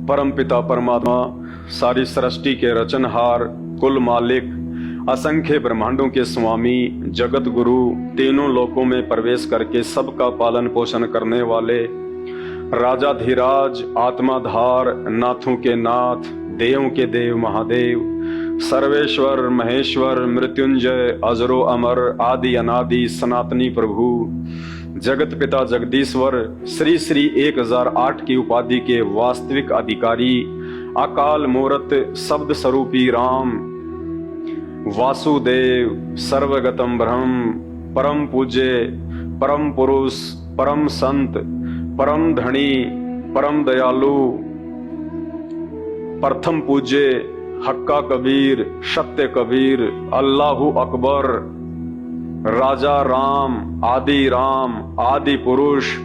परमपिता परमात्मा, सारी सृष्टि के रचनहार, कुल मालिक, असंख्य ब्रह्मांडों के स्वामी, जगत गुरु, तीनों लोकों में प्रवेश करके सबका पालन पोषण करने वाले, राजाधिराज, आत्माधार, नाथों के नाथ, देवों के देव महादेव, सर्वेश्वर महेश्वर, मृत्युंजय, अजरो अमर, आदि अनादि, सनातनी प्रभु, जगत पिता जगदीश्वर, श्री श्री 1008 की उपाधि के वास्तविक अधिकारी, अकाल मूर्त, शब्द स्वरूपी राम, वासुदेव, सर्वगतम ब्रह्म, परम पूज्य, परम पुरुष, परम संत, परम धनी, परम दयालु, प्रथम पूज्य, हक्का कबीर, सत्य कबीर, अल्लाहु अकबर, राजा राम, आदि पुरुष,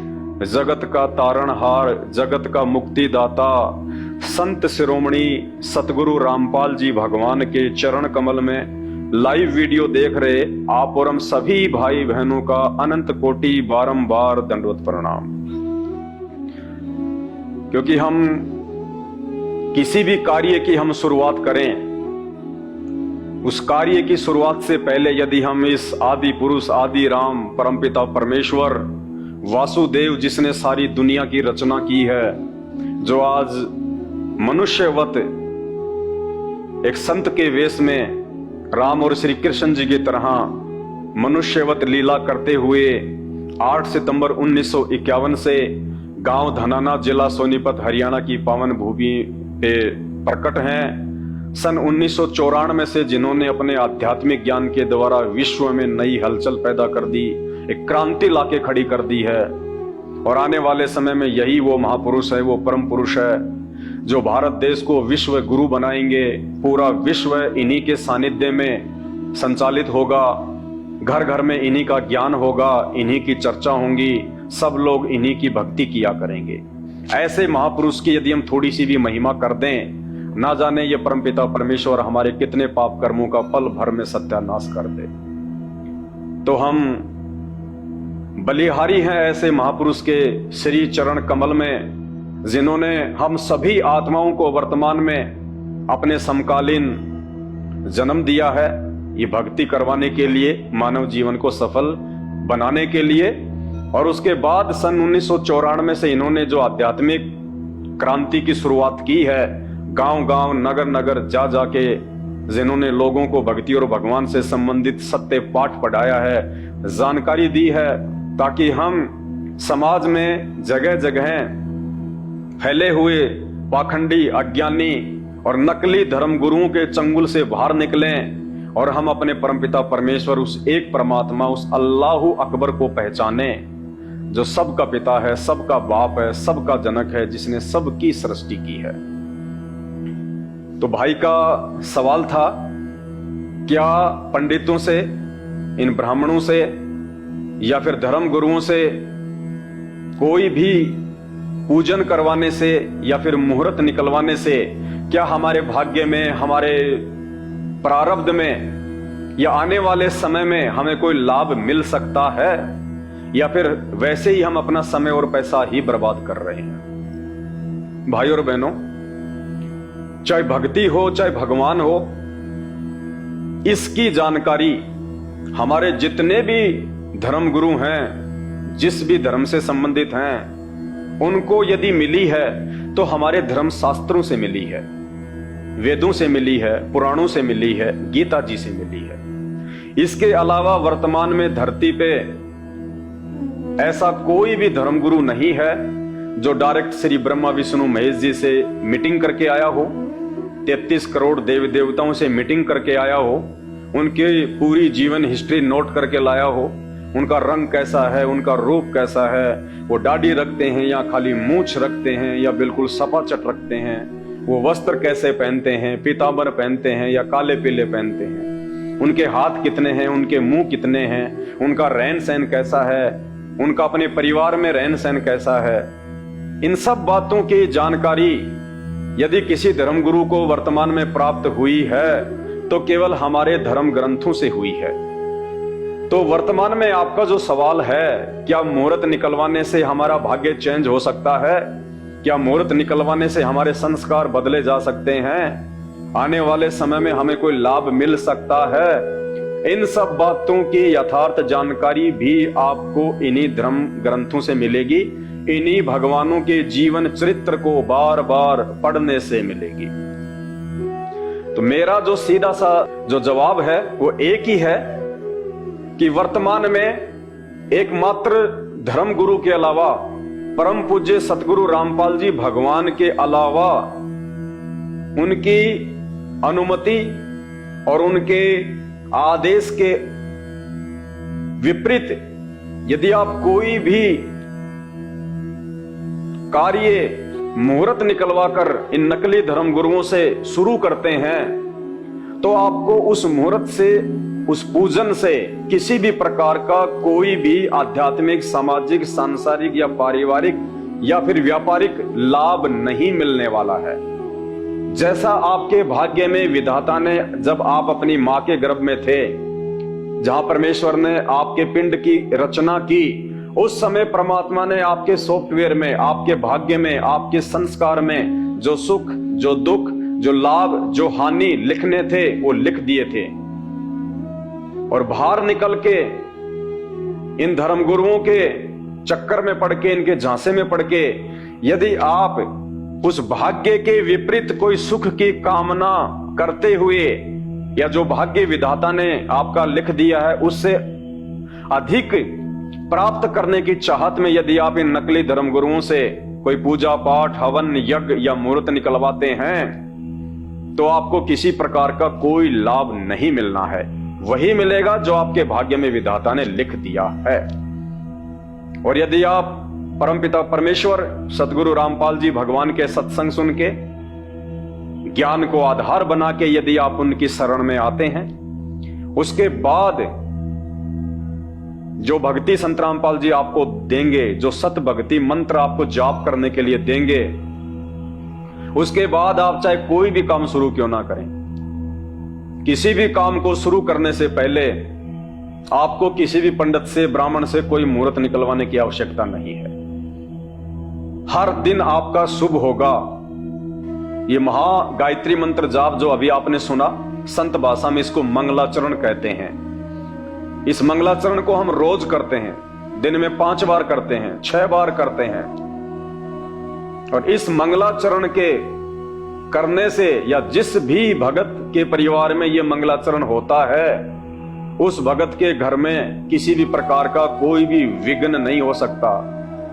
जगत का तारणहार, जगत का मुक्तिदाता, संत शिरोमणि सतगुरु रामपाल जी भगवान के चरण कमल में लाइव वीडियो देख रहे आप और हम सभी भाई बहनों का अनंत कोटि बारंबार दंडवत प्रणाम। क्योंकि हम किसी भी कार्य की हम शुरुआत करें, उस कार्य की शुरुआत से पहले यदि हम इस आदि पुरुष, आदि राम, परमपिता परमेश्वर, वासुदेव जिसने सारी दुनिया की रचना की है, जो आज मनुष्यवत एक संत के वेश में राम और श्री कृष्ण जी की तरह मनुष्यवत लीला करते हुए 8 सितंबर 1951 से गांव धनाना, जिला सोनीपत, हरियाणा की पावन भूमि पे प्रकट हैं। सन 1994 से जिन्होंने अपने आध्यात्मिक ज्ञान के द्वारा विश्व में नई हलचल पैदा कर दी, एक क्रांति लाके खड़ी कर दी है। और आने वाले समय में यही वो महापुरुष है, वो परम पुरुष है जो भारत देश को विश्व गुरु बनाएंगे। पूरा विश्व इन्हीं के सानिध्य में संचालित होगा, घर घर में इन्हीं का ज्ञान होगा, इन्हीं की चर्चा होंगी, सब लोग इन्हीं की भक्ति किया करेंगे। ऐसे महापुरुष की यदि हम थोड़ी सी भी महिमा कर दें, ना जाने ये परमपिता परमेश्वर हमारे कितने पाप कर्मों का पल भर में सत्यानाश कर दे। तो हम बलिहारी हैं ऐसे महापुरुष के श्री चरण कमल में, जिन्होंने हम सभी आत्माओं को वर्तमान में अपने समकालीन जन्म दिया है, ये भक्ति करवाने के लिए, मानव जीवन को सफल बनाने के लिए। और उसके बाद सन 1994 से इन्होंने जो आध्यात्मिक क्रांति की शुरुआत की है, गांव गांव, नगर नगर जा जाके जिन्होंने लोगों को भक्ति और भगवान से संबंधित सत्य पाठ पढ़ाया है, जानकारी दी है, ताकि हम समाज में जगह जगह फैले हुए पाखंडी, अज्ञानी और नकली धर्म गुरुओं के चंगुल से बाहर निकलें और हम अपने परमपिता परमेश्वर, उस एक परमात्मा, उस अल्लाहु अकबर को पहचाने, जो सबका पिता है, सबका बाप है, सबका जनक है, जिसने सबकी सृष्टि की है। तो भाई का सवाल था, क्या पंडितों से, इन ब्राह्मणों से या फिर धर्म गुरुओं से कोई भी पूजन करवाने से या फिर मुहूर्त निकलवाने से क्या हमारे भाग्य में, हमारे प्रारब्ध में या आने वाले समय में हमें कोई लाभ मिल सकता है, या फिर वैसे ही हम अपना समय और पैसा ही बर्बाद कर रहे हैं? भाई और बहनों, चाहे भक्ति हो चाहे भगवान हो, इसकी जानकारी हमारे जितने भी धर्म गुरु हैं, जिस भी धर्म से संबंधित हैं, उनको यदि मिली है तो हमारे धर्म शास्त्रों से मिली है, वेदों से मिली है, पुराणों से मिली है, गीता जी से मिली है। इसके अलावा वर्तमान में धरती पे ऐसा कोई भी धर्मगुरु नहीं है जो डायरेक्ट श्री ब्रह्मा विष्णु महेश जी से मीटिंग करके आया हो, 33 करोड़ देवी देवताओं से मीटिंग करके आया हो, उनकी पूरी जीवन हिस्ट्री नोट करके लाया हो, उनका रंग कैसा है, उनका रूप कैसा है, वो दाढ़ी रखते हैं या खाली मूंछ रखते हैं या बिल्कुल सपाचट रखते हैं, वो वस्त्र कैसे पहनते हैं, पीतांबर पहनते हैं या काले पीले पहनते हैं, उनके हाथ कितने हैं, उनके मुंह कितने हैं, उनका रहन सहन कैसा है, उनका अपने परिवार में रहन सहन कैसा है, इन सब बातों की जानकारी यदि किसी धर्म गुरु को वर्तमान में प्राप्त हुई है तो केवल हमारे धर्म ग्रंथों से हुई है। तो वर्तमान में आपका जो सवाल है, क्या मुहूर्त निकलवाने से हमारा भाग्य चेंज हो सकता है? क्या मुहूर्त निकलवाने से हमारे संस्कार बदले जा सकते हैं? आने वाले समय में हमें कोई लाभ मिल सकता है? इन सब बातों की यथार्थ जानकारी भी आपको इन्हीं धर्म ग्रंथों से मिलेगी, इन्हीं भगवानों के जीवन चरित्र को बार बार पढ़ने से मिलेगी। तो मेरा जो सीधा सा जो जवाब है वो एक ही है कि वर्तमान में एकमात्र धर्म गुरु के अलावा, परम पूज्य सतगुरु रामपाल जी भगवान के अलावा, उनकी अनुमति और उनके आदेश के विपरीत यदि आप कोई भी कार्य मुहूर्त निकलवाकर इन नकली धर्म गुरुओं से शुरू करते हैं तो आपको उस मुहूर्त से, उस पूजन से किसी भी प्रकार का कोई भी आध्यात्मिक, सामाजिक, सांसारिक या पारिवारिक या फिर व्यापारिक लाभ नहीं मिलने वाला है। जैसा आपके भाग्य में विधाता ने, जब आप अपनी मां के गर्भ में थे, जहां परमेश्वर ने आपके पिंड की रचना की, उस समय परमात्मा ने आपके सॉफ्टवेयर में, आपके भाग्य में, आपके संस्कार में जो सुख, जो दुख, जो लाभ, जो हानि लिखने थे वो लिख दिए थे। और बाहर निकल के इन धर्म गुरुओं के चक्कर में पड़ के, इनके झांसे में पड़ के यदि आप उस भाग्य के विपरीत कोई सुख की कामना करते हुए, या जो भाग्य विधाता ने आपका लिख दिया है उससे अधिक प्राप्त करने की चाहत में यदि आप इन नकली धर्म गुरुओं से कोई पूजा पाठ, हवन, यज्ञ या मुहूर्त निकलवाते हैं तो आपको किसी प्रकार का कोई लाभ नहीं मिलना है। वही मिलेगा जो आपके भाग्य में विधाता ने लिख दिया है। और यदि आप परमपिता परमेश्वर सतगुरु रामपाल जी भगवान के सत्संग सुन के, ज्ञान को आधार बना के यदि आप उनकी शरण में आते हैं, उसके बाद जो भक्ति संत रामपाल जी आपको देंगे, जो सत भक्ति मंत्र आपको जाप करने के लिए देंगे, उसके बाद आप चाहे कोई भी काम शुरू क्यों ना करें, किसी भी काम को शुरू करने से पहले आपको किसी भी पंडित से, ब्राह्मण से कोई मुहूर्त निकलवाने की आवश्यकता नहीं है। हर दिन आपका शुभ होगा। ये महा गायत्री मंत्र जाप जो अभी आपने सुना, संत भाषा में इसको मंगलाचरण कहते हैं। इस मंगलाचरण को हम रोज करते हैं, दिन में 5 बार करते हैं, 6 बार करते हैं। और इस मंगलाचरण के करने से, या जिस भी भगत के परिवार में यह मंगलाचरण होता है, उस भगत के घर में किसी भी प्रकार का कोई भी विघ्न नहीं हो सकता,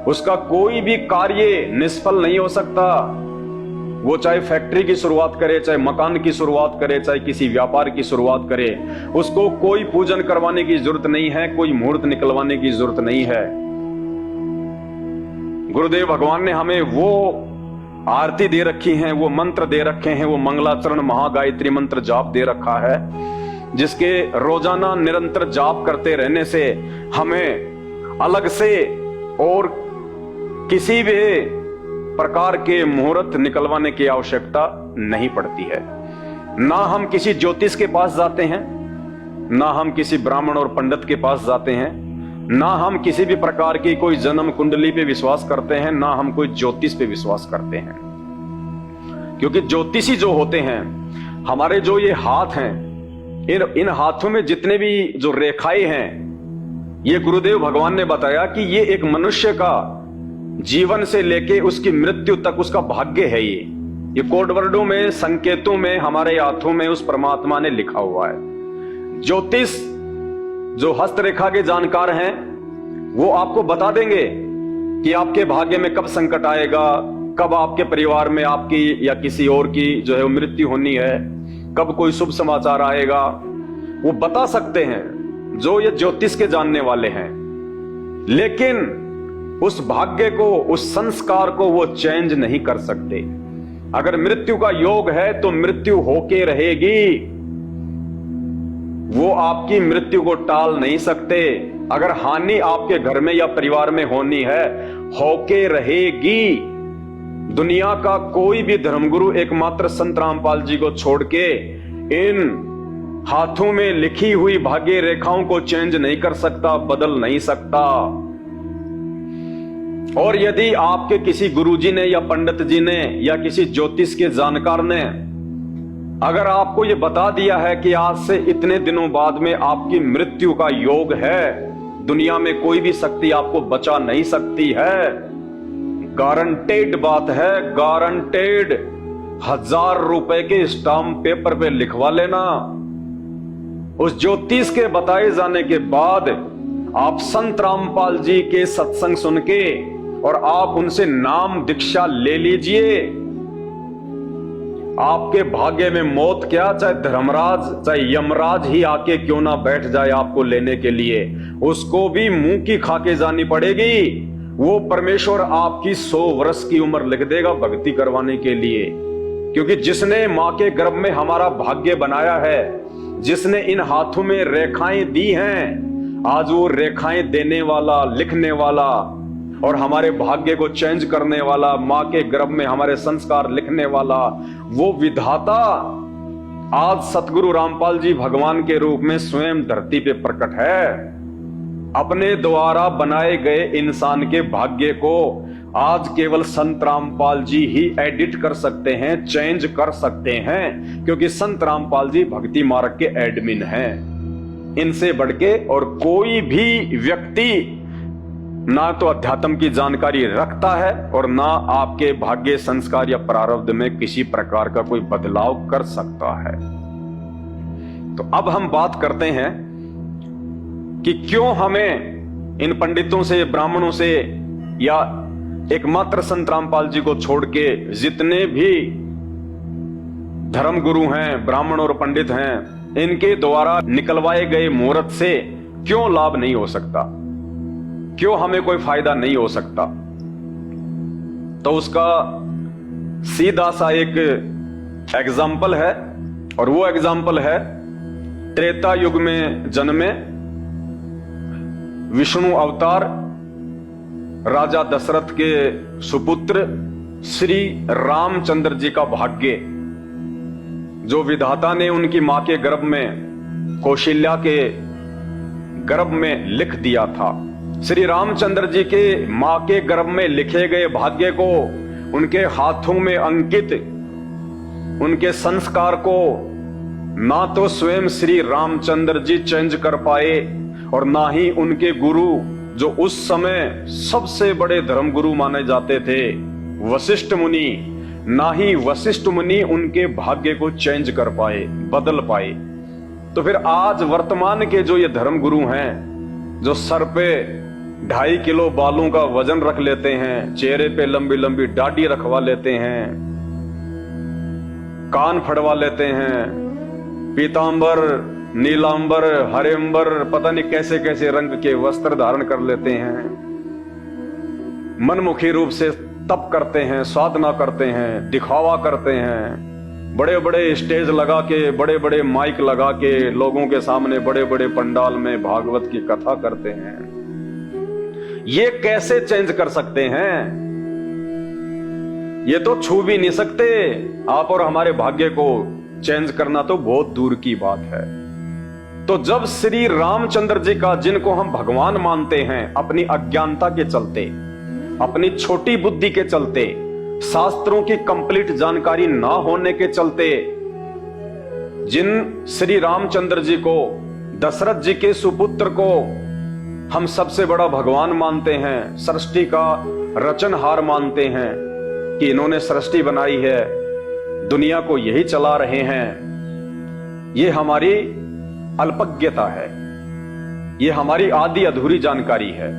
उसका कोई भी कार्य निष्फल नहीं हो सकता। वो चाहे फैक्ट्री की शुरुआत करे, चाहे मकान की शुरुआत करे, चाहे किसी व्यापार की शुरुआत करे, उसको कोई पूजन करवाने की जरूरत नहीं है, कोई मुहूर्त निकलवाने की जरूरत नहीं है। गुरुदेव भगवान ने हमें वो आरती दे रखी है, वो मंत्र दे रखे हैं, वो मंगलाचरण महागायत्री मंत्र जाप दे रखा है, जिसके रोजाना निरंतर जाप करते रहने से हमें अलग से और किसी भी प्रकार के मुहूर्त निकलवाने की आवश्यकता नहीं पड़ती है। ना हम किसी ज्योतिष के पास जाते हैं, ना हम किसी ब्राह्मण और पंडित के पास जाते हैं, ना हम किसी भी प्रकार की कोई जन्म कुंडली पे विश्वास करते हैं, ना हम कोई ज्योतिष पे विश्वास करते हैं। क्योंकि ज्योतिषी जो होते हैं, हमारे जो ये हाथ हैं, इन हाथों में जितने भी जो रेखाएं हैं, ये गुरुदेव भगवान ने बताया कि ये एक मनुष्य का जीवन से लेके उसकी मृत्यु तक उसका भाग्य है। ये कोड वर्डों में, संकेतों में, हमारे हाथों में उस परमात्मा ने लिखा हुआ है। ज्योतिष जो हस्तरेखा के जानकार हैं, वो आपको बता देंगे कि आपके भाग्य में कब संकट आएगा, कब आपके परिवार में आपकी या किसी और की जो है मृत्यु होनी है, कब कोई शुभ समाचार आएगा, वो बता सकते हैं जो ये ज्योतिष के जानने वाले हैं। लेकिन उस भाग्य को, उस संस्कार को वो चेंज नहीं कर सकते। अगर मृत्यु का योग है तो मृत्यु होके रहेगी, वो आपकी मृत्यु को टाल नहीं सकते। अगर हानि आपके घर में या परिवार में होनी है, होके रहेगी। दुनिया का कोई भी धर्मगुरु एकमात्र संत रामपाल जी को छोड़ के इन हाथों में लिखी हुई भाग्य रेखाओं को चेंज नहीं कर सकता, बदल नहीं सकता। और यदि आपके किसी गुरुजी ने या पंडित जी ने या किसी ज्योतिष के जानकार ने अगर आपको ये बता दिया है कि आज से इतने दिनों बाद में आपकी मृत्यु का योग है, दुनिया में कोई भी शक्ति आपको बचा नहीं सकती है, गारंटेड बात है, गारंटेड। 1000 रुपए के स्टाम्प पेपर पे लिखवा लेना। उस ज्योतिष के बताए जाने के बाद आप संत रामपाल जी के सत्संग सुन के और आप उनसे नाम दीक्षा ले लीजिए। आपके भाग्य में मौत क्या, चाहे धर्मराज चाहे यमराज ही आके क्यों ना बैठ जाए आपको लेने के लिए, उसको भी मुंह की खाके जानी पड़ेगी। वो परमेश्वर आपकी 100 वर्ष की उम्र लिख देगा भक्ति करवाने के लिए। क्योंकि जिसने मां के गर्भ में हमारा भाग्य बनाया है, जिसने इन हाथों में रेखाएं दी हैं, आज वो रेखाएं देने वाला, लिखने वाला और हमारे भाग्य को चेंज करने वाला, मां के गर्भ में हमारे संस्कार लिखने वाला, वो विधाता आज सतगुरु रामपाल जी भगवान के रूप में स्वयं धरती पे प्रकट है। अपने द्वारा बनाए गए इंसान के भाग्य को आज केवल संत रामपाल जी ही एडिट कर सकते हैं, चेंज कर सकते हैं, क्योंकि संत रामपाल जी भक्ति मार्ग के एडमिन हैं। इनसे बढ़ के और कोई भी व्यक्ति ना तो अध्यात्म की जानकारी रखता है और ना आपके भाग्य, संस्कार या प्रारब्ध में किसी प्रकार का कोई बदलाव कर सकता है। तो अब हम बात करते हैं कि क्यों हमें इन पंडितों से, ब्राह्मणों से या एकमात्र संत रामपाल जी को छोड़ के जितने भी धर्म गुरु हैं, ब्राह्मण और पंडित हैं, इनके द्वारा निकलवाए गए मुहूर्त से क्यों लाभ नहीं हो सकता, क्यों हमें कोई फायदा नहीं हो सकता। तो उसका सीधा सा एक एग्जाम्पल है और वो एग्जाम्पल है त्रेता युग में जन्मे विष्णु अवतार राजा दशरथ के सुपुत्र श्री रामचंद्र जी का भाग्य, जो विधाता ने उनकी मां के गर्भ में, कौशल्या के गर्भ में लिख दिया था। श्री रामचंद्र जी के मां के गर्भ में लिखे गए भाग्य को, उनके हाथों में अंकित उनके संस्कार को ना तो स्वयं श्री रामचंद्र जी चेंज कर पाए और ना ही उनके गुरु, जो उस समय सबसे बड़े धर्म गुरु माने जाते थे, वशिष्ठ मुनि, ना ही वशिष्ठ मुनि उनके भाग्य को चेंज कर पाए, बदल पाए। तो फिर आज वर्तमान के जो ये धर्म गुरु हैं, जो सर पे 2.5 किलो बालों का वजन रख लेते हैं, चेहरे पे लंबी लंबी दाढ़ी रखवा लेते हैं, कान फड़वा लेते हैं, पीतांबर, नीलांबर, हरेंबर, पता नहीं कैसे कैसे रंग के वस्त्र धारण कर लेते हैं, मनमुखी रूप से तप करते हैं, साधना करते हैं, दिखावा करते हैं, बड़े बड़े स्टेज लगा के, बड़े बड़े माइक लगा के लोगों के सामने बड़े बड़े पंडाल में भागवत की कथा करते हैं। ये कैसे चेंज कर सकते हैं? ये तो छू भी नहीं सकते। आप और हमारे भाग्य को चेंज करना तो बहुत दूर की बात है। तो जब श्री रामचंद्र जी का, जिनको हम भगवान मानते हैं, अपनी अज्ञानता के चलते, अपनी छोटी बुद्धि के चलते, शास्त्रों की कंप्लीट जानकारी ना होने के चलते, जिन श्री रामचंद्र जी को, दशरथ जी के सुपुत्र को हम सबसे बड़ा भगवान मानते हैं, सृष्टि का रचनहार मानते हैं कि इन्होंने सृष्टि बनाई है, दुनिया को यही चला रहे हैं, ये हमारी अल्पज्ञता है, ये हमारी आधी अधूरी जानकारी है।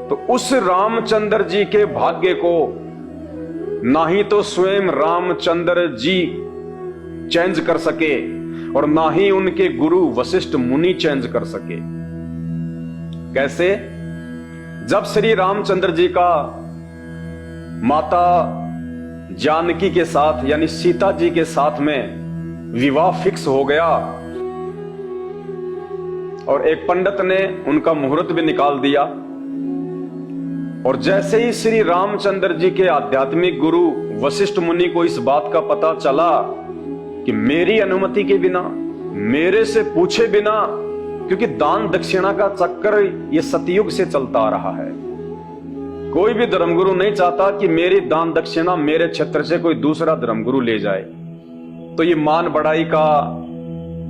तो उस रामचंद्र जी के भाग्य को ना ही तो स्वयं रामचंद्र जी चेंज कर सके और ना ही उनके गुरु वशिष्ठ मुनि चेंज कर सके। कैसे? जब श्री रामचंद्र जी का माता जानकी के साथ यानी सीता जी के साथ में विवाह फिक्स हो गया और एक पंडित ने उनका मुहूर्त भी निकाल दिया, और जैसे ही श्री रामचंद्र जी के आध्यात्मिक गुरु वशिष्ठ मुनि को इस बात का पता चला कि मेरी अनुमति के बिना, मेरे से पूछे बिना क्योंकि दान दक्षिणा का चक्कर ये सतयुग से चलता आ रहा है। कोई भी धर्मगुरु नहीं चाहता कि मेरी दान दक्षिणा मेरे क्षेत्र से कोई दूसरा धर्मगुरु ले जाए। तो ये मान बढ़ाई का,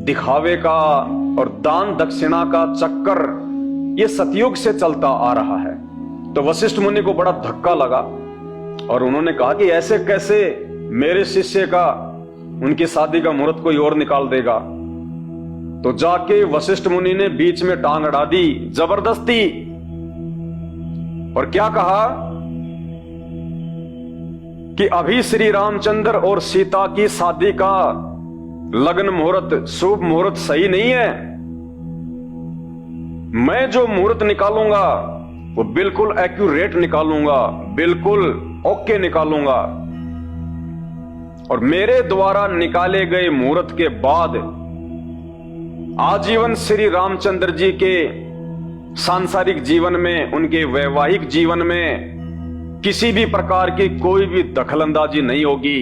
दिखावे का और दान दक्षिणा का चक्कर ये सतयुग से चलता आ रहा है। तो वशिष्ठ मुनि को बड़ा धक्का लगा और उन्होंने कहा कि ऐसे कैसे मेरे शिष्य का, उनकी शादी का मुहूर्त कोई और निकाल देगा। तो जाके वशिष्ठ मुनि ने बीच में टांग अड़ा दी जबरदस्ती, और क्या कहा कि अभी श्री रामचंद्र और सीता की शादी का लगन मुहूर्त, शुभ मुहूर्त सही नहीं है। मैं जो मुहूर्त निकालूंगा वो बिल्कुल एक्यूरेट निकालूंगा, बिल्कुल ओके निकालूंगा। और मेरे द्वारा निकाले गए मुहूर्त के बाद आजीवन श्री रामचंद्र जी के सांसारिक जीवन में, उनके वैवाहिक जीवन में किसी भी प्रकार की कोई भी दखलंदाजी नहीं होगी।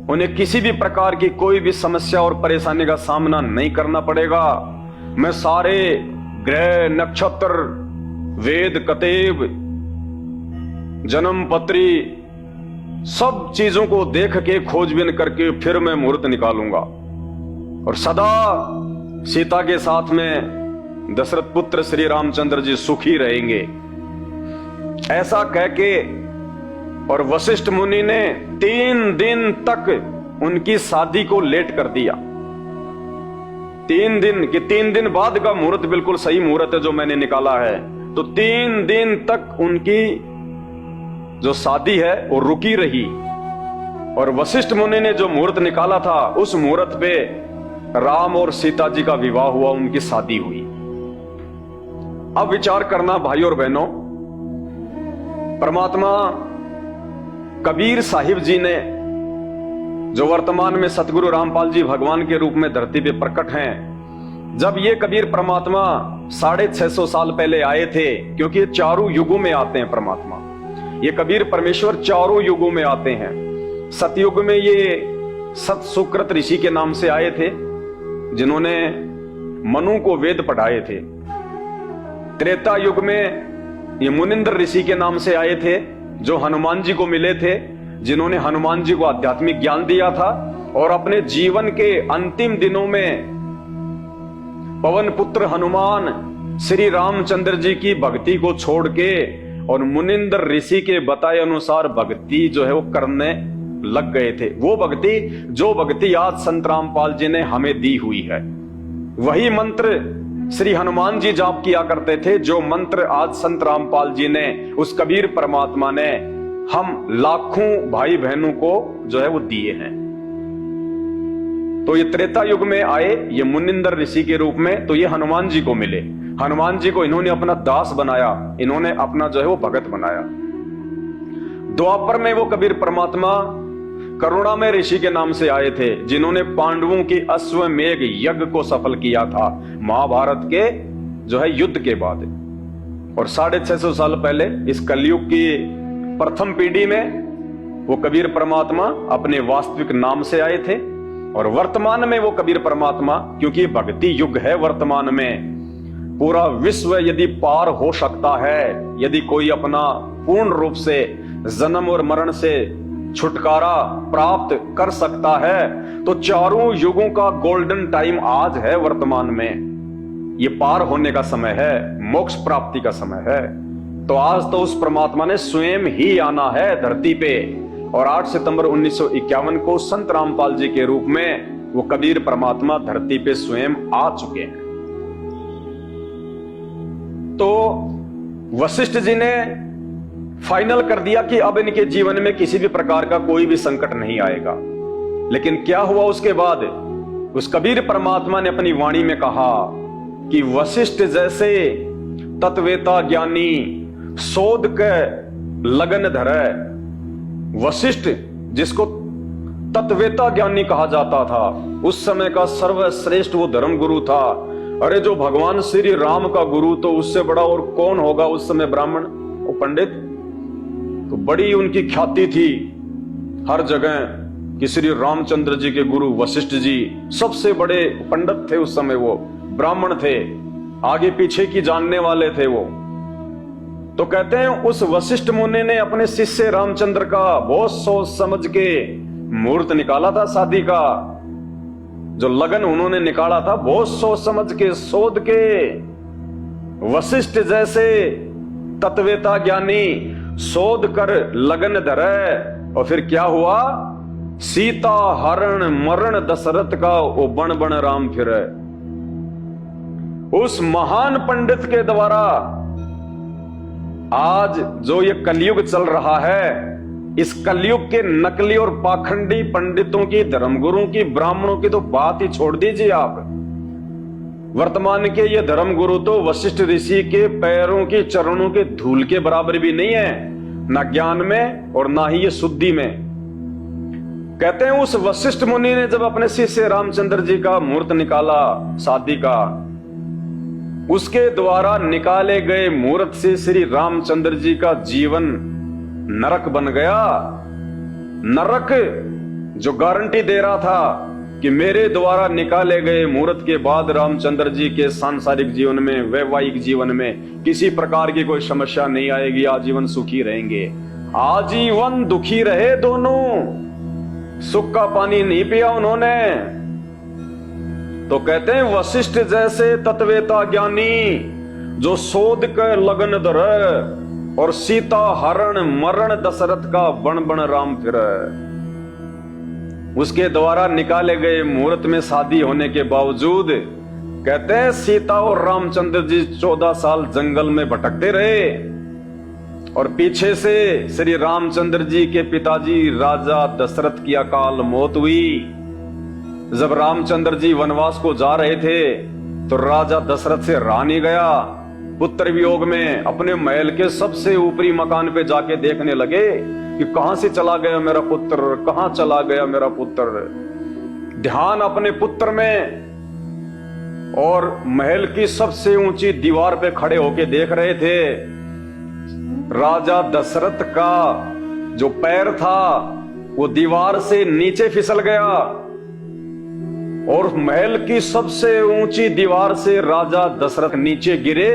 उन्हें किसी भी प्रकार की कोई भी समस्या और परेशानी का सामना नहीं करना पड़ेगा। मैं सारे ग्रह, नक्षत्र, वेद, कतेब, जन्म पत्री सब चीजों को देख के खोजबीन करके फिर मैं मुहूर्त निकालूंगा और सदा सीता के साथ में दशरथ पुत्र श्री रामचंद्र जी सुखी रहेंगे। ऐसा कह के और वशिष्ठ मुनि ने 3 दिन तक उनकी शादी को लेट कर दिया। 3 दिन कि 3 दिन बाद का मुहूर्त बिल्कुल सही मुहूर्त है जो मैंने निकाला है। तो 3 दिन तक उनकी जो शादी है वो रुकी रही। और वशिष्ठ मुनि ने जो मुहूर्त निकाला था उस मुहूर्त पे राम और सीता जी का विवाह हुआ, उनकी शादी हुई। अब विचार करना भाइयों और बहनों, परमात्मा कबीर साहिब जी ने, जो वर्तमान में सतगुरु रामपाल जी भगवान के रूप में धरती पे प्रकट हैं, जब ये कबीर परमात्मा 650 साल पहले आए थे, क्योंकि ये चारों युगों में आते हैं परमात्मा, ये कबीर परमेश्वर चारों युगों में आते हैं। सतयुग में ये सत सुकृत ऋषि के नाम से आए थे, जिन्होंने मनु को वेद पढ़ाए थे। त्रेता युग में ये मुनिंद्र ऋषि के नाम से आए थे, जो हनुमान जी को मिले थे, जिन्होंने हनुमान जी को आध्यात्मिक ज्ञान दिया था। और अपने जीवन के अंतिम दिनों में पवन पुत्र हनुमान श्री रामचंद्र जी की भक्ति को छोड़ के और मुनिंद्र ऋषि के बताए अनुसार भक्ति जो है वो करने लग गए थे। वो भक्ति, जो भक्ति आज संत रामपाल जी ने हमें दी हुई है, वही मंत्र श्री हनुमान जी जाप किया करते थे, जो मंत्र आज संत रामपाल जी ने, उस कबीर परमात्मा ने हम लाखों भाई बहनों को जो है वो दिए हैं। तो ये त्रेता युग में आए, ये मुनिंद्र ऋषि के रूप में, तो ये हनुमान जी को मिले। हनुमान जी को इन्होंने अपना दास बनाया, इन्होंने अपना जो है वो भगत बनाया। द्वापर में वो कबीर परमात्मा करुणामय ऋषि के नाम से आए थे, जिन्होंने पांडवों की अश्वमेघ यज्ञ को सफल किया था महाभारत के जो है युद्ध के बाद। और 650 साल पहले इस कलयुग की प्रथम पीढ़ी में वो कबीर परमात्मा अपने वास्तविक नाम से आए थे। और वर्तमान में वो कबीर परमात्मा, क्योंकि भक्ति युग है वर्तमान में, पूरा विश्व यदि पार हो सकता है, यदि कोई अपना पूर्ण रूप से जन्म और मरण से छुटकारा प्राप्त कर सकता है, तो चारों युगों का गोल्डन टाइम आज है वर्तमान में। ये पार होने का समय है, मोक्ष प्राप्ति का समय है। तो आज तो उस परमात्मा ने स्वयं ही आना है धरती पे। और 8 सितंबर 1951 को संत रामपाल जी के रूप में वो कबीर परमात्मा धरती पे स्वयं आ चुके हैं। तो वशिष्ठ जी ने फाइनल कर दिया कि अब इनके जीवन में किसी भी प्रकार का कोई भी संकट नहीं आएगा। लेकिन क्या हुआ उसके बाद? उस कबीर परमात्मा ने अपनी वाणी में कहा कि वशिष्ठ जैसे तत्वेता ज्ञानी शोध के लगन धरे। वशिष्ठ जिसको तत्वेता ज्ञानी कहा जाता था, उस समय का सर्वश्रेष्ठ वो धर्म गुरु था। अरे जो भगवान श्री राम का गुरु, तो उससे बड़ा और कौन होगा उस समय? ब्राह्मण, वो पंडित। तो बड़ी उनकी ख्याति थी हर जगह कि श्री रामचंद्र जी के गुरु वशिष्ठ जी सबसे बड़े पंडित थे उस समय, वो ब्राह्मण थे। आगे पीछे की जानने वाले थे वो। तो कहते हैं उस वशिष्ठ मुनि ने अपने शिष्य रामचंद्र का बहुत सोच समझ के मुहूर्त निकाला था शादी का। जो लगन उन्होंने निकाला था बहुत सोच समझ के, शोध के। वशिष्ठ जैसे तत्वेता ज्ञानी शोध कर लगन धरे। और फिर क्या हुआ? सीता हरण मरण दशरथ का वो बण बण राम फिरे। उस महान पंडित के द्वारा आज जो ये कलयुग चल रहा है, इस कलयुग के नकली और पाखंडी पंडितों की, धर्मगुरुओं की, ब्राह्मणों की तो बात ही छोड़ दीजिए आप। वर्तमान के ये धर्मगुरु तो वशिष्ठ ऋषि के पैरों की, चरणों के धूल के बराबर भी नहीं है, ना ज्ञान में और ना ही ये शुद्धि में। कहते हैं उस वशिष्ठ मुनि ने जब अपने शिष्य रामचंद्र जी का मुहूर्त निकाला शादी का, उसके द्वारा निकाले गए मुहूर्त से श्री रामचंद्र जी का जीवन नरक बन गया। नरक जो गारंटी दे रहा था कि मेरे द्वारा निकाले गए मुहूर्त के बाद रामचंद्र जी के सांसारिक जीवन में, वैवाहिक जीवन में किसी प्रकार की कोई समस्या नहीं आएगी, आजीवन सुखी रहेंगे। आजीवन दुखी रहे दोनों, सुख का पानी नहीं पिया उन्होंने। तो कहते हैं वशिष्ठ जैसे तत्वेता ज्ञानी जो शोध कर लगन धरे और सीता हरण मरण दशरथ का बण बण राम फिरे। उसके द्वारा निकाले गए मुहूर्त में शादी होने के बावजूद कहते हैं सीता और रामचंद्र जी 14 साल जंगल में भटकते रहे। और पीछे से श्री रामचंद्र जी के पिताजी राजा दशरथ की अकाल मौत हुई। जब रामचंद्र जी वनवास को जा रहे थे तो राजा दशरथ से रहा नहीं गया। पुत्र वियोग में अपने महल के सबसे ऊपरी मकान पे जाके देखने लगे कि कहां से चला गया मेरा पुत्र, कहां चला गया मेरा पुत्र। ध्यान अपने पुत्र में और महल की सबसे ऊंची दीवार पे खड़े होके देख रहे थे। राजा दशरथ का जो पैर था वो दीवार से नीचे फिसल गया और महल की सबसे ऊंची दीवार से राजा दशरथ नीचे गिरे।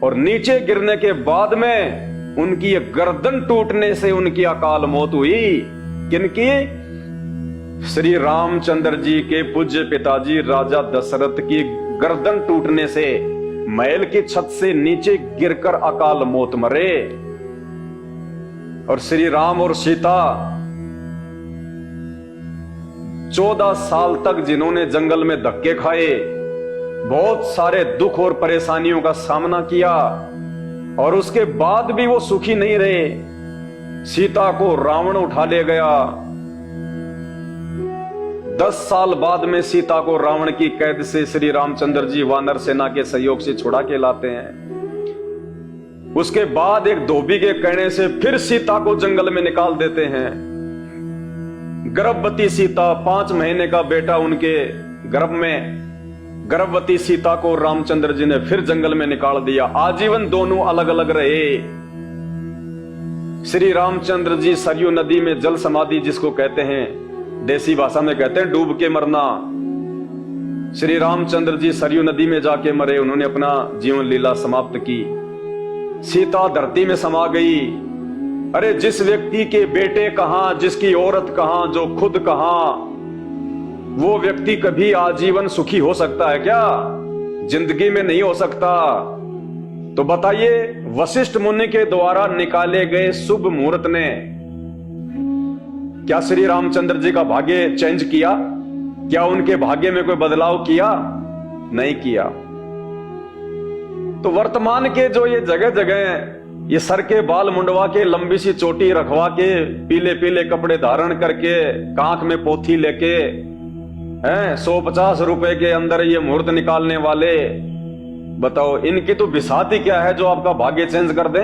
और नीचे गिरने के बाद में उनकी गर्दन टूटने से उनकी अकाल मौत हुई। किनकी? श्री रामचंद्र जी के पूज्य पिताजी राजा दशरथ की गर्दन टूटने से महल की छत से नीचे गिरकर अकाल मौत मरे। और श्री राम और सीता 14 साल तक जिन्होंने जंगल में धक्के खाए, बहुत सारे दुख और परेशानियों का सामना किया और उसके बाद भी वो सुखी नहीं रहे। सीता को रावण उठा ले गया। 10 साल बाद में सीता को रावण की कैद से श्री रामचंद्र जी वानर सेना के सहयोग से छुड़ा के लाते हैं। उसके बाद एक धोबी के कहने से फिर सीता को जंगल में निकाल देते हैं। गर्भवती सीता, 5 महीने का बेटा उनके गर्भ में, गर्भवती सीता को रामचंद्र जी ने फिर जंगल में निकाल दिया। आजीवन दोनों अलग अलग रहे। श्री रामचंद्र जी सरयू नदी में जल समाधि जिसको कहते हैं, देसी भाषा में कहते हैं डूब के मरना। श्री रामचंद्र जी सरयू नदी में जाके मरे, उन्होंने अपना जीवन लीला समाप्त की। सीता धरती में समा गई। अरे जिस व्यक्ति के बेटे कहां, जिसकी औरत कहां, जो खुद कहां, वो व्यक्ति कभी आजीवन सुखी हो सकता है क्या? जिंदगी में नहीं हो सकता। तो बताइए वशिष्ठ मुनि के द्वारा निकाले गए शुभ मुहूर्त ने क्या श्री रामचंद्र जी का भाग्य चेंज किया? क्या उनके भाग्य में कोई बदलाव किया? नहीं किया। तो वर्तमान के जो ये जगह जगह ये सर के बाल मुंडवा के, लंबी सी चोटी रखवा के, पीले पीले कपड़े धारण करके, कांख में पोथी लेके 150 रुपए के अंदर ये मुहूर्त निकालने वाले, बताओ इनकी तो बिसाती क्या है जो आपका भाग्य चेंज कर दे?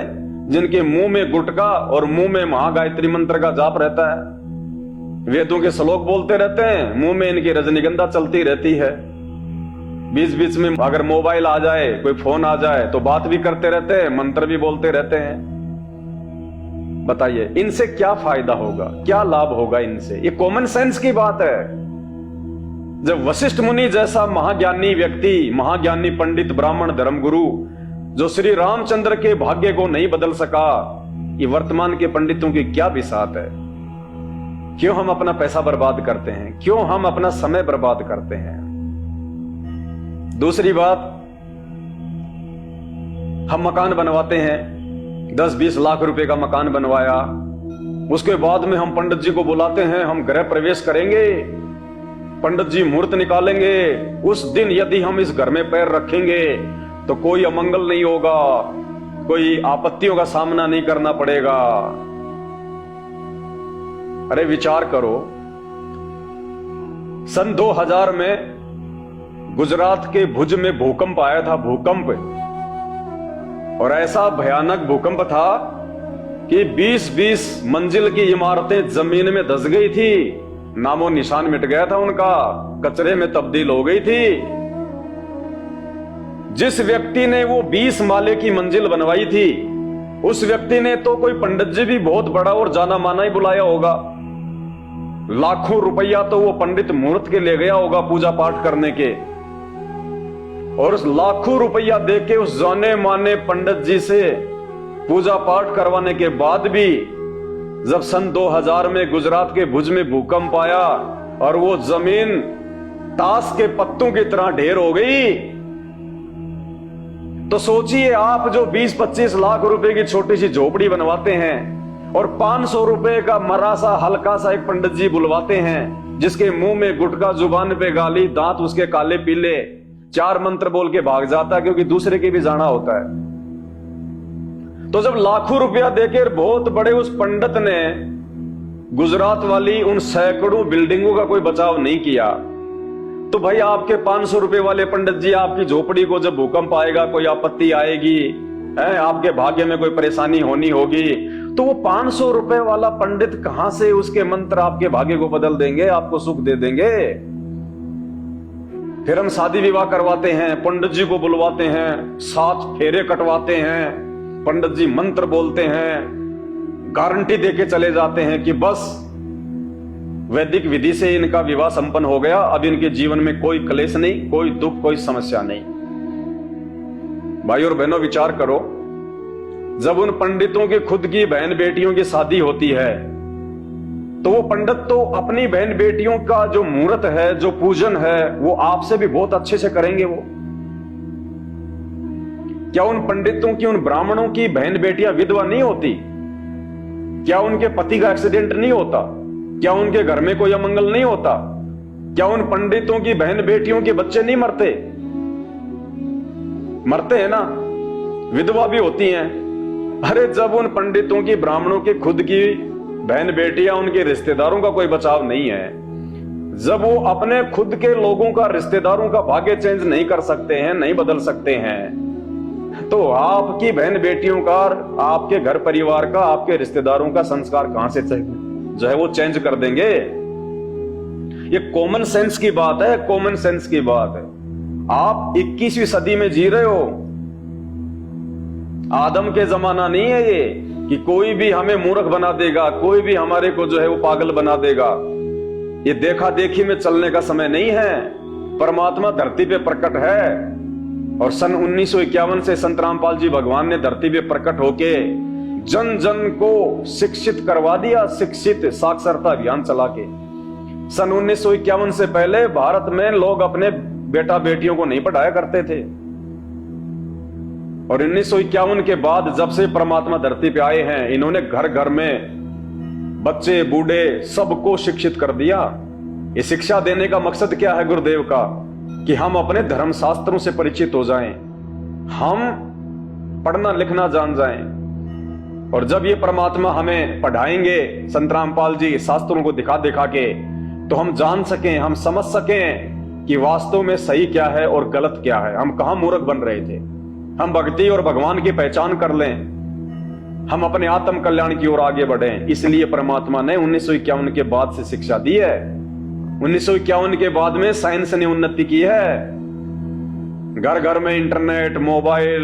जिनके मुंह में गुटका और मुंह में महागायत्री मंत्र का जाप रहता है, वेदों के श्लोक बोलते रहते हैं, मुंह में इनकी रजनीगंधा चलती रहती है। बीच बीच में अगर मोबाइल आ जाए, कोई फोन आ जाए तो बात भी करते रहते हैं, मंत्र भी बोलते रहते हैं। बताइए इनसे क्या फायदा होगा, क्या लाभ होगा इनसे? ये कॉमन सेंस की बात है। जब वशिष्ठ मुनि जैसा महाज्ञानी व्यक्ति, महाज्ञानी पंडित, ब्राह्मण, धर्मगुरु, जो श्री रामचंद्र के भाग्य को नहीं बदल सका, ये वर्तमान के पंडितों की क्या बिसात है? क्यों हम अपना पैसा बर्बाद करते हैं? क्यों हम अपना समय बर्बाद करते हैं? दूसरी बात, हम मकान बनवाते हैं, 10-20 लाख रुपए का मकान बनवाया, उसके बाद में हम पंडित जी को बुलाते हैं, हम गृह प्रवेश करेंगे, पंडित जी मुहूर्त निकालेंगे, उस दिन यदि हम इस घर में पैर रखेंगे तो कोई अमंगल नहीं होगा, कोई आपत्तियों का सामना नहीं करना पड़ेगा। अरे विचार करो, सन 2000 में गुजरात के भुज में भूकंप आया था, भूकंप, और ऐसा भयानक भूकंप था कि 20-20 मंजिल की इमारतें जमीन में धंस गई थी, नामो निशान मिट गया था उनका, कचरे में तब्दील हो गई थी। जिस व्यक्ति ने वो 20 माले की मंजिल बनवाई थी, उस व्यक्ति ने तो कोई पंडित जी भी बहुत बड़ा और जाना माना ही बुलाया होगा, लाखों रुपया तो वो पंडित मुहूर्त के ले गया होगा पूजा पाठ करने के, और उस लाखों रुपया देके उस जाने माने पंडित जी से पूजा पाठ करवाने के बाद भी जब सन 2000 में गुजरात के भुज में भूकंप आया और वो जमीन ताश के पत्तों की तरह ढेर हो गई, तो सोचिए आप जो 20-25 लाख रुपए की छोटी सी झोपड़ी बनवाते हैं और 500 रुपए का मरा सा हल्का सा एक पंडित जी बुलवाते हैं, जिसके मुंह में गुटखा, जुबान पे गाली, दांत उसके काले पीले, 4 मंत्र बोल के भाग जाता क्योंकि दूसरे के भी जाना होता है। तो जब लाखों रुपया देकर बहुत बड़े उस पंडित ने गुजरात वाली उन सैकड़ों बिल्डिंगों का कोई बचाव नहीं किया, तो भाई आपके 500 रुपए वाले पंडित जी, आपकी झोपड़ी को जब भूकंप आएगा, कोई आपत्ति आएगी है, आपके भाग्य में कोई परेशानी होनी होगी, तो वो 500 रुपए वाला पंडित कहां से उसके मंत्र आपके भाग्य को बदल देंगे, आपको सुख दे देंगे? फिर हम शादी विवाह करवाते हैं, पंडित जी को बुलवाते हैं, 7 फेरे कटवाते हैं, पंडित जी मंत्र बोलते हैं, गारंटी देके चले जाते हैं कि बस वैदिक विधि से इनका विवाह संपन्न हो गया, अब इनके जीवन में कोई क्लेश नहीं, कोई दुख, कोई समस्या नहीं। भाई और बहनों विचार करो, जब उन पंडितों की खुद की बहन बेटियों की शादी होती है, तो वो पंडित तो अपनी बहन बेटियों का जो मुहूर्त है, जो पूजन है, वो आपसे भी बहुत अच्छे से करेंगे। वो क्या उन पंडितों की, उन ब्राह्मणों की बहन बेटियां विधवा नहीं होती? क्या उनके पति का एक्सीडेंट नहीं होता? क्या उनके घर में कोई अमंगल नहीं होता? क्या उन पंडितों की बहन बेटियों के बच्चे नहीं मरते? मरते हैं ना, विधवा भी होती हैं। अरे जब उन पंडितों की, ब्राह्मणों की खुद की बहन बेटियां, उनके रिश्तेदारों का कोई बचाव नहीं है, जब वो अपने खुद के लोगों का, रिश्तेदारों का भाग्य चेंज नहीं कर सकते हैं, नहीं बदल सकते हैं, तो आपकी बहन बेटियों का, आपके घर परिवार का, आपके रिश्तेदारों का संस्कार कहां से जो है वो चेंज कर देंगे? ये कॉमन सेंस की बात है, कॉमन सेंस की बात है। आप 21वीं सदी में जी रहे हो, आदम के जमाना नहीं है ये कि कोई भी हमें मूर्ख बना देगा, कोई भी हमारे को जो है वो पागल बना देगा। ये देखा देखी में चलने का समय नहीं है। परमात्मा धरती पे प्रकट है, और सन 1951 से संत रामपाल जी भगवान ने धरती पे प्रकट होके जन जन को शिक्षित करवा दिया, शिक्षित साक्षरता अभियान चला के। सन 1951 से पहले भारत में लोग अपने बेटा बेटियों को नहीं पढ़ाया करते थे, और 1951 के बाद जब से परमात्मा धरती पे आए हैं, इन्होंने घर घर में बच्चे बूढ़े सबको शिक्षित कर दिया। ये शिक्षा देने का मकसद क्या है गुरुदेव का? कि हम अपने धर्म शास्त्रों से परिचित हो जाएं, हम पढ़ना लिखना जान जाएं, और जब ये परमात्मा हमें पढ़ाएंगे, संत रामपाल जी शास्त्रों को दिखा दिखा के, तो हम जान सकें, हम समझ सकें कि वास्तव में सही क्या है और गलत क्या है, हम कहां मूर्ख बन रहे थे। हम भक्ति और भगवान की पहचान कर लें, हम अपने आत्म कल्याण की ओर आगे बढ़ें। इसलिए परमात्मा ने 1951 के बाद से शिक्षा दी है। 1951 के बाद में साइंस ने उन्नति की है, घर घर में इंटरनेट, मोबाइल,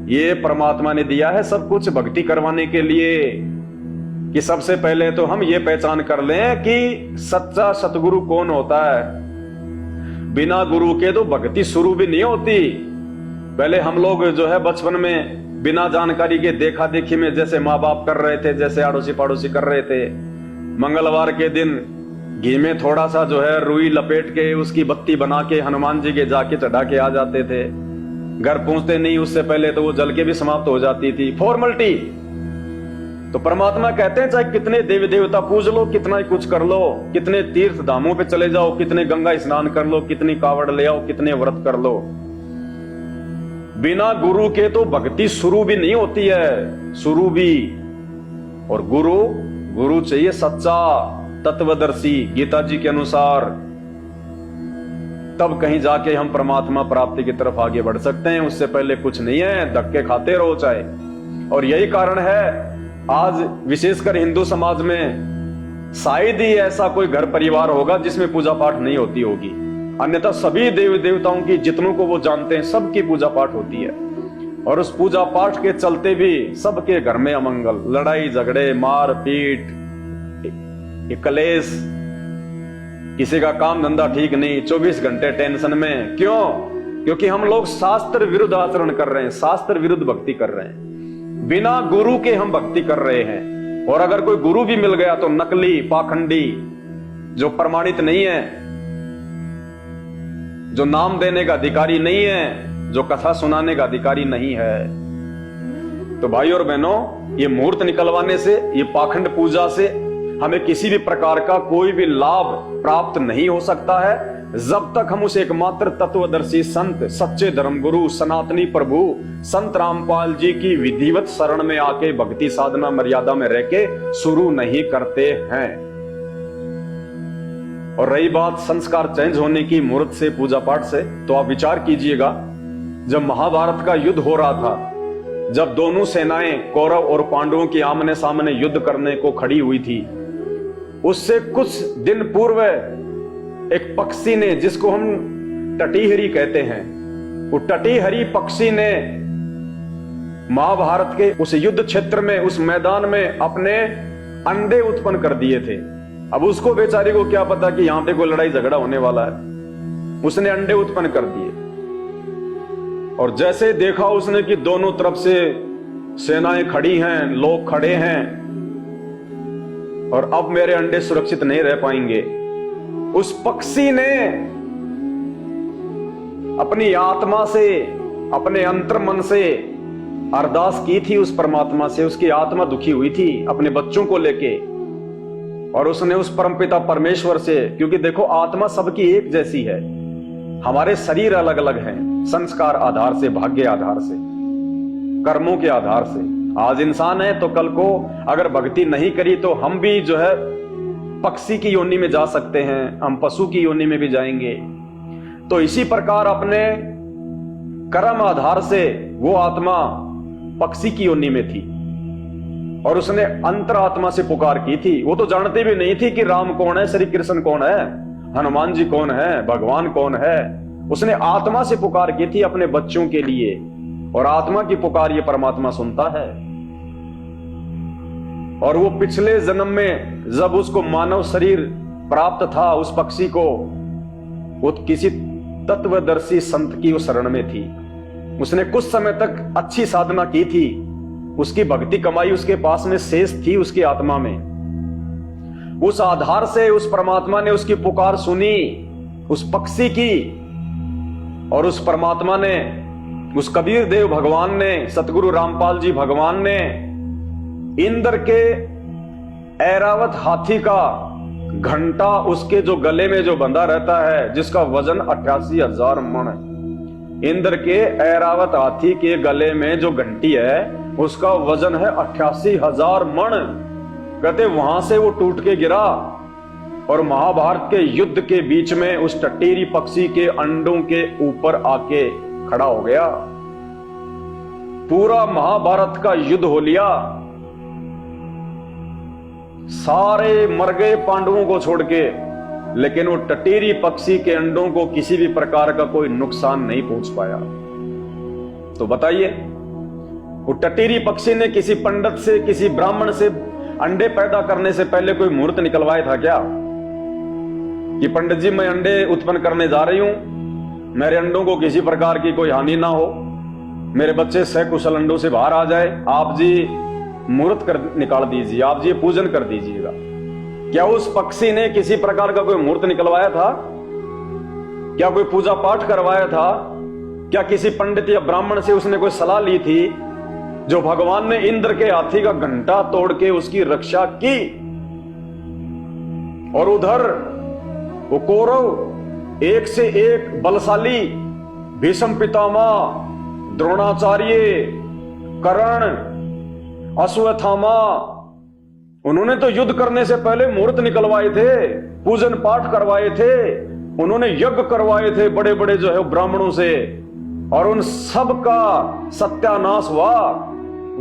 ये परमात्मा ने दिया है सब कुछ भक्ति करवाने के लिए। कि सबसे पहले तो हम ये पहचान कर लें कि सच्चा सतगुरु कौन होता है। बिना गुरु के तो भक्ति शुरू भी नहीं होती। पहले हम लोग जो है बचपन में बिना जानकारी के देखा देखी में जैसे माँ बाप कर रहे थे, जैसे अड़ोसी पड़ोसी कर रहे थे, मंगलवार के दिन घी में थोड़ा सा जो है रुई लपेट के उसकी बत्ती बना के हनुमान जी के जाके चढ़ा के आ जाते थे। घर पहुंचते नहीं उससे पहले तो वो जल के भी समाप्त हो जाती थी, फॉर्मेलिटी। तो परमात्मा कहते हैं चाहे कितने देवी देवता पूज लो, कितना ही कुछ कर लो, कितने तीर्थ धामों पे चले जाओ, कितने गंगा स्नान कर लो, कितनी कावड़ ले आओ, कितने व्रत कर लो, बिना गुरु के तो भक्ति शुरू भी नहीं होती है। शुरू भी और गुरु चाहिए सच्चा तत्वदर्शी, गीता जी के अनुसार, तब कहीं जाके हम परमात्मा प्राप्ति की तरफ आगे बढ़ सकते हैं। उससे पहले कुछ नहीं है, धक्के खाते रहो चाहे। और यही कारण है आज विशेषकर हिंदू समाज में शायद ही ऐसा कोई घर परिवार होगा जिसमें पूजा पाठ नहीं होती होगी, अन्यथा सभी देवी देवताओं की जितनों को वो जानते हैं सबकी पूजा पाठ होती है। और उस पूजा पाठ के चलते भी सबके घर में अमंगल, लड़ाई झगड़े, मार पीट, कलेश, किसी का काम धंधा ठीक नहीं, 24 घंटे टेंशन में। क्यों? क्योंकि हम लोग शास्त्र विरुद्ध आचरण कर रहे हैं, शास्त्र विरुद्ध भक्ति कर रहे हैं, बिना गुरु के हम भक्ति कर रहे हैं। और अगर कोई गुरु भी मिल गया तो नकली, पाखंडी, जो प्रमाणित नहीं है, जो नाम देने का अधिकारी नहीं है, जो कथा सुनाने का अधिकारी नहीं है। तो भाई और बहनों, ये मुहूर्त निकलवाने से, ये पाखंड पूजा से हमें किसी भी प्रकार का कोई भी लाभ प्राप्त नहीं हो सकता है जब तक हम उस एकमात्र तत्वदर्शी संत, सच्चे धर्मगुरु, सनातनी प्रभु संत रामपाल जी की विधिवत शरण में आके भक्ति साधना मर्यादा में रह के शुरू नहीं करते हैं। और रही बात संस्कार चेंज होने की, मुहूर्त से, पूजा पाठ से, तो आप विचार कीजिएगा, जब महाभारत का युद्ध हो रहा था, जब दोनों सेनाएं कौरव और पांडवों की आमने सामने युद्ध करने को खड़ी हुई थी, उससे कुछ दिन पूर्व एक पक्षी ने, जिसको हम टटीहरी कहते हैं, वो टटीहरी पक्षी ने महाभारत के उस युद्ध क्षेत्र में, उस मैदान में अपने अंडे उत्पन्न कर दिए थे। अब उसको बेचारे को क्या पता कि यहां पे कोई लड़ाई झगड़ा होने वाला है, उसने अंडे उत्पन्न कर दिए। और जैसे देखा उसने कि दोनों तरफ से सेनाएं खड़ी हैं, लोग खड़े हैं, और अब मेरे अंडे सुरक्षित नहीं रह पाएंगे, उस पक्षी ने अपनी आत्मा से, अपने अंतर मन से अरदास की थी उस परमात्मा से। उसकी आत्मा दुखी हुई थी अपने बच्चों को लेके, और उसने उस परमपिता परमेश्वर से, क्योंकि देखो आत्मा सबकी एक जैसी है, हमारे शरीर अलग अलग हैं, संस्कार आधार से, भाग्य आधार से, कर्मों के आधार से। आज इंसान है तो कल को अगर भक्ति नहीं करी तो हम भी जो है पक्षी की योनि में जा सकते हैं, हम पशु की योनि में भी जाएंगे। तो इसी प्रकार अपने कर्म आधार से वो आत्मा पक्षी की योनि में थी, और उसने अंतरात्मा से पुकार की थी। वो तो जानती भी नहीं थी कि राम कौन है, श्री कृष्ण कौन है, हनुमान जी कौन है, भगवान कौन है। उसने आत्मा से पुकार की थी अपने बच्चों के लिए, और आत्मा की पुकार ये परमात्मा सुनता है। और वो पिछले जन्म में जब उसको मानव शरीर प्राप्त था, उस पक्षी को, वो किसी तत्वदर्शी संत की उस शरण में थी। उसने कुछ समय तक अच्छी साधना की थी, उसकी भक्ति कमाई उसके पास में शेष थी उसकी आत्मा में। उस आधार से उस परमात्मा ने उसकी पुकार सुनी, उस पक्षी की, और उस परमात्मा ने, उस कबीर देव भगवान ने, सतगुरु रामपाल जी भगवान ने इंद्र के ऐरावत हाथी का घंटा उसके जो गले में जो बंधा रहता है, जिसका वजन 88,000 मण है। इंद्र के ऐरावत हाथी के गले में जो घंटी है उसका वजन है 88,000 मण। कहते वहां से वो टूट के गिरा और महाभारत के युद्ध के बीच में उस टटीरी पक्षी के अंडों के ऊपर आके खड़ा हो गया। पूरा महाभारत का युद्ध हो लिया, सारे मर गए पांडवों को छोड़ के, लेकिन वो टटीरी पक्षी के अंडों को किसी भी प्रकार का कोई नुकसान नहीं पहुंच पाया। तो बताइए, वो टटीरी पक्षी ने किसी पंडित से, किसी ब्राह्मण से अंडे पैदा करने से पहले कोई मुहूर्त निकलवाया था क्या कि पंडित जी मैं अंडे उत्पन्न करने जा रही हूं, मेरे अंडों को किसी प्रकार की कोई हानि ना हो, मेरे बच्चे सकुशल अंडों से बाहर आ जाए, आप जी मुहूर्त कर निकाल दीजिए, आप जी पूजन कर दीजिएगा। क्या उस पक्षी ने किसी प्रकार का कोई मुहूर्त निकलवाया था? क्या कोई पूजा पाठ करवाया था? क्या किसी पंडित या ब्राह्मण से उसने कोई सलाह ली थी? जो भगवान ने इंद्र के हाथी का घंटा तोड़ के उसकी रक्षा की। और उधर वो कौरव एक से एक बलशाली, भीष्म पितामह, द्रोणाचार्य, कर्ण, अश्वत्थामा, उन्होंने तो युद्ध करने से पहले मुहूर्त निकलवाए थे, पूजन पाठ करवाए थे, उन्होंने यज्ञ करवाए थे बड़े बड़े जो है ब्राह्मणों से, और उन सब का सत्यानाश हुआ।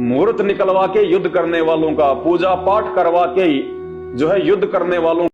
मुहूर्त निकलवा के युद्ध करने वालों का, पूजा पाठ करवा के जो है युद्ध करने वालों